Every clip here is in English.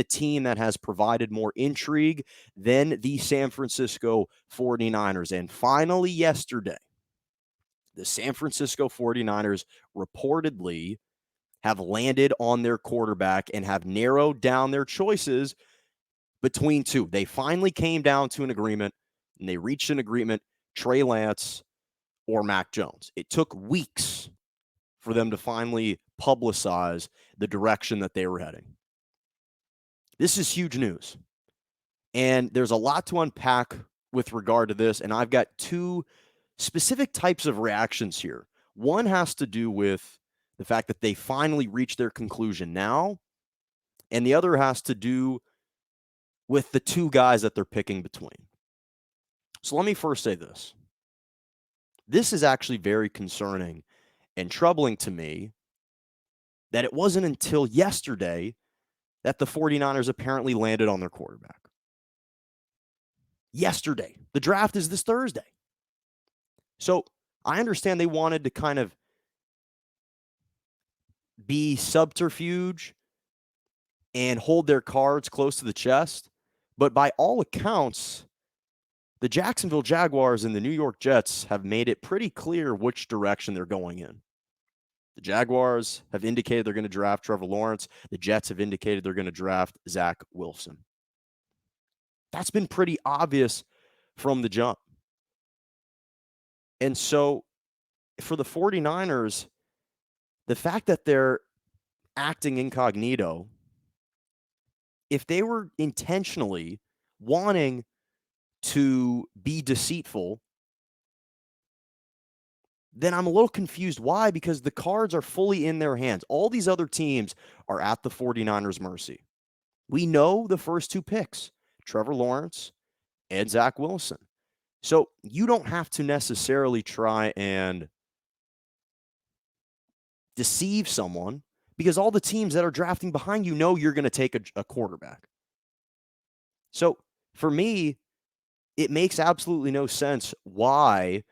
a team that has provided more intrigue than the San Francisco 49ers. And finally, yesterday, the San Francisco 49ers reportedly have landed on their quarterback and have narrowed down their choices between two. They finally came down to an agreement, and they reached an agreement, Trey Lance or Mac Jones. It took weeks for them to finally publicize the direction that they were heading. This is huge news. And there's a lot to unpack with regard to this, and I've got two specific types of reactions here. One has to do with the fact that they finally reached their conclusion now, and the other has to do with the two guys that they're picking between. So let me first say this. This is actually very concerning and troubling to me that it wasn't until yesterday that the 49ers apparently landed on their quarterback. Yesterday. The draft is this Thursday. So I understand they wanted to kind of be subterfuge and hold their cards close to the chest. But by all accounts, the Jacksonville Jaguars and the New York Jets have made it pretty clear which direction they're going in. The Jaguars have indicated they're going to draft Trevor Lawrence. The Jets have indicated they're going to draft Zach Wilson. That's been pretty obvious from the jump. And so for the 49ers, the fact that they're acting incognito, if they were intentionally wanting to be deceitful, then I'm a little confused. Why? Because the cards are fully in their hands. All these other teams are at the 49ers' mercy. We know the first two picks, Trevor Lawrence and Zach Wilson. So you don't have to necessarily try and deceive someone because all the teams that are drafting behind you know you're going to take a quarterback. So for me, it makes absolutely no sense why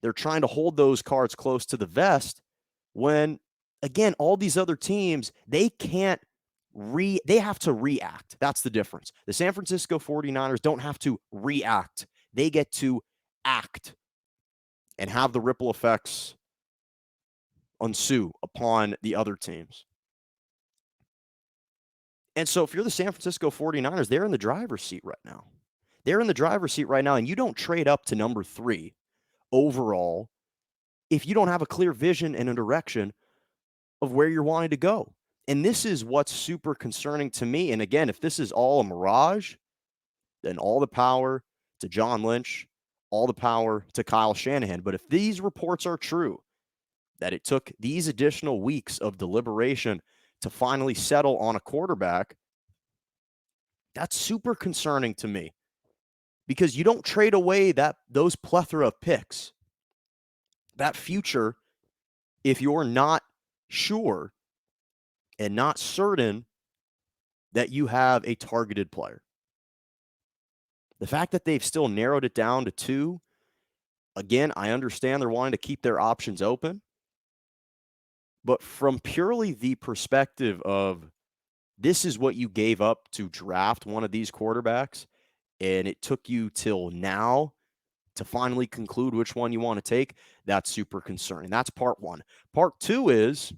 they're trying to hold those cards close to the vest when, again, all these other teams, they can't they have to react. That's the difference. The San Francisco 49ers don't have to react. They get to act and have the ripple effects ensue upon the other teams. And so if you're the San Francisco 49ers, they're in the driver's seat right now. They're in the driver's seat right now, and you don't trade up to number 3 overall if you don't have a clear vision and a direction of where you're wanting to go. And this is what's super concerning to me. And again, if this is all a mirage, then all the power to John Lynch, all the power to Kyle Shanahan. But if these reports are true, that it took these additional weeks of deliberation to finally settle on a quarterback, that's super concerning to me because you don't trade away those plethora of picks, that future, if you're not sure and not certain that you have a targeted player. The fact that they've still narrowed it down to 2, again, I understand they're wanting to keep their options open. But from purely the perspective of this is what you gave up to draft one of these quarterbacks, and it took you till now to finally conclude which one you want to take, that's super concerning. That's part one. Part two is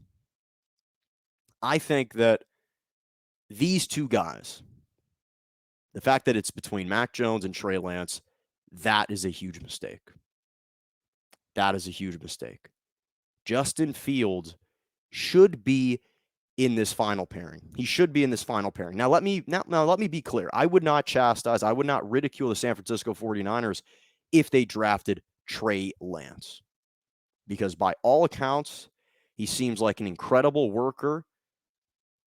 I think that these two guys, the fact that it's between Mac Jones and Trey Lance, that is a huge mistake. That is a huge mistake. Justin Fields should be in this final pairing. He should be in this final pairing. Now let me be clear. I would not chastise, I would not ridicule the San Francisco 49ers if they drafted Trey Lance. Because by all accounts, he seems like an incredible worker.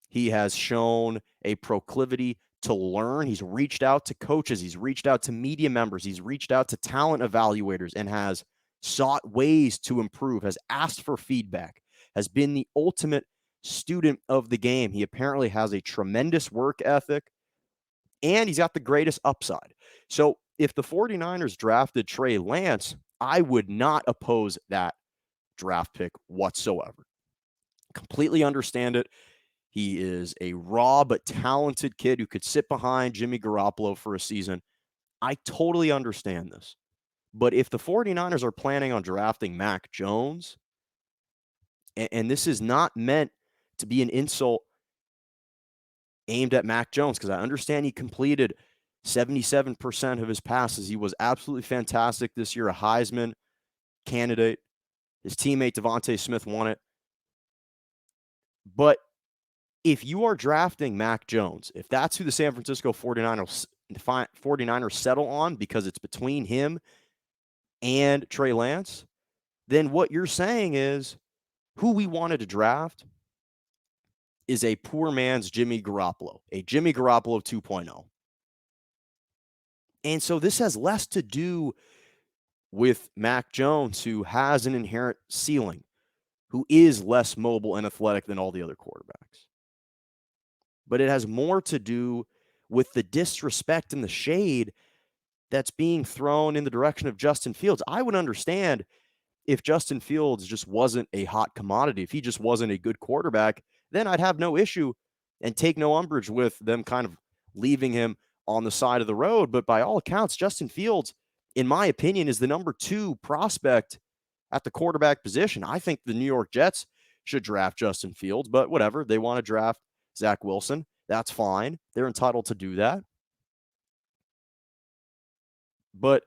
He has shown a proclivity to learn. He's reached out to coaches. He's reached out to media members. He's reached out to talent evaluators and has sought ways to improve, has asked for feedback, has been the ultimate student of the game. He apparently has a tremendous work ethic, and he's got the greatest upside. So if the 49ers drafted Trey Lance, I would not oppose that draft pick whatsoever. Completely understand it. He is a raw but talented kid who could sit behind Jimmy Garoppolo for a season. I totally understand this. But if the 49ers are planning on drafting Mac Jones, and this is not meant to be an insult aimed at Mac Jones, because I understand he completed 77% of his passes. He was absolutely fantastic this year, a Heisman candidate. His teammate Devontae Smith won it. But if you are drafting Mac Jones, if that's who the San Francisco 49ers settle on because it's between him and Trey Lance, then what you're saying is who we wanted to draft is a poor man's Jimmy Garoppolo, a Jimmy Garoppolo 2.0. And so this has less to do with Mac Jones, who has an inherent ceiling, who is less mobile and athletic than all the other quarterbacks. But it has more to do with the disrespect and the shade that's being thrown in the direction of Justin Fields. I would understand if Justin Fields just wasn't a hot commodity, if he just wasn't a good quarterback, then I'd have no issue and take no umbrage with them kind of leaving him on the side of the road. But by all accounts, Justin Fields, in my opinion, is the number 2 prospect at the quarterback position. I think the New York Jets should draft Justin Fields, but whatever. They want to draft Zach Wilson. That's fine. They're entitled to do that. But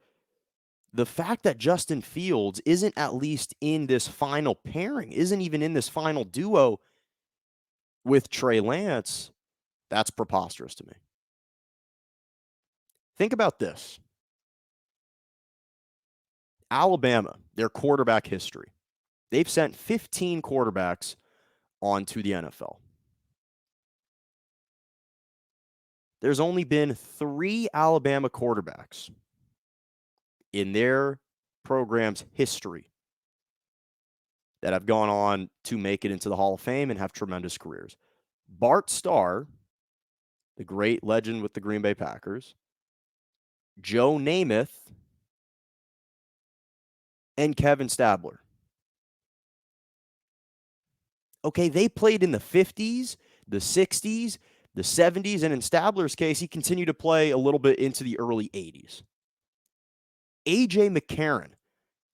the fact that Justin Fields isn't at least in this final pairing, isn't even in this final duo with Trey Lance, that's preposterous to me. Think about this. Alabama, their quarterback history. They've sent 15 quarterbacks onto the NFL. There's only been 3 Alabama quarterbacks in their program's history that have gone on to make it into the Hall of Fame and have tremendous careers. Bart Starr, the great legend with the Green Bay Packers, Joe Namath, and Kevin Stabler. Okay, they played in the 50s, the 60s, the 70s, and in Stabler's case, he continued to play a little bit into the early 80s. A.J. McCarron,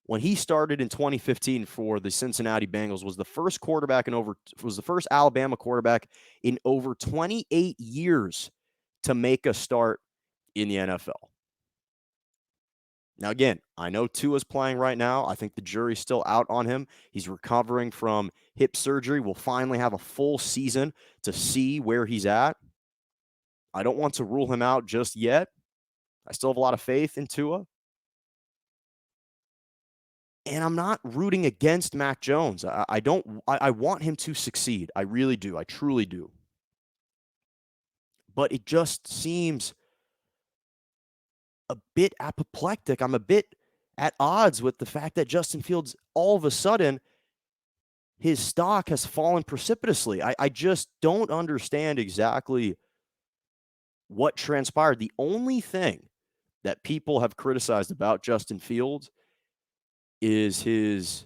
when he started in 2015 for the Cincinnati Bengals, was the first Alabama quarterback in over 28 years to make a start in the NFL. Now, again, I know Tua's playing right now. I think the jury's still out on him. He's recovering from hip surgery. We'll finally have a full season to see where he's at. I don't want to rule him out just yet. I still have a lot of faith in Tua. And I'm not rooting against Mac Jones. I want him to succeed. I really do. I truly do. But it just seems a bit apoplectic. I'm a bit at odds with the fact that Justin Fields, all of a sudden, his stock has fallen precipitously. I just don't understand exactly what transpired. The only thing that people have criticized about Justin Fields is his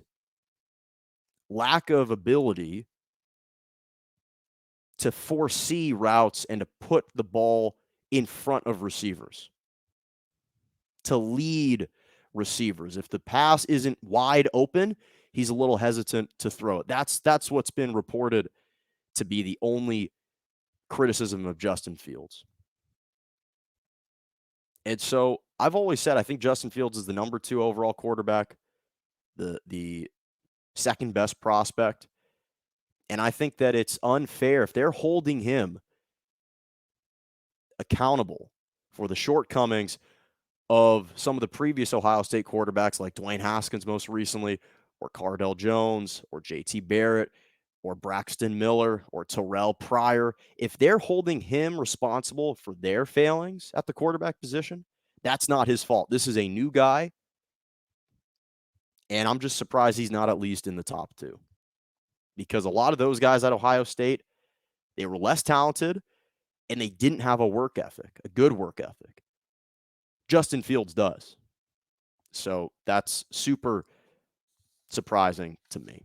lack of ability to foresee routes and to put the ball in front of receivers, to lead receivers. If the pass isn't wide open, he's a little hesitant to throw it. That's what's been reported to be the only criticism of Justin Fields. And so I've always said I think Justin Fields is the number 2 overall quarterback, the second best prospect. And I think that it's unfair if they're holding him accountable for the shortcomings of some of the previous Ohio State quarterbacks like Dwayne Haskins most recently, or Cardell Jones, or J.T. Barrett, or Braxton Miller, or Terrell Pryor. If they're holding him responsible for their failings at the quarterback position, that's not his fault. This is a new guy, and I'm just surprised he's not at least in the top 2. Because a lot of those guys at Ohio State, they were less talented, and they didn't have a work ethic, a good work ethic. Justin Fields does. So that's super surprising to me.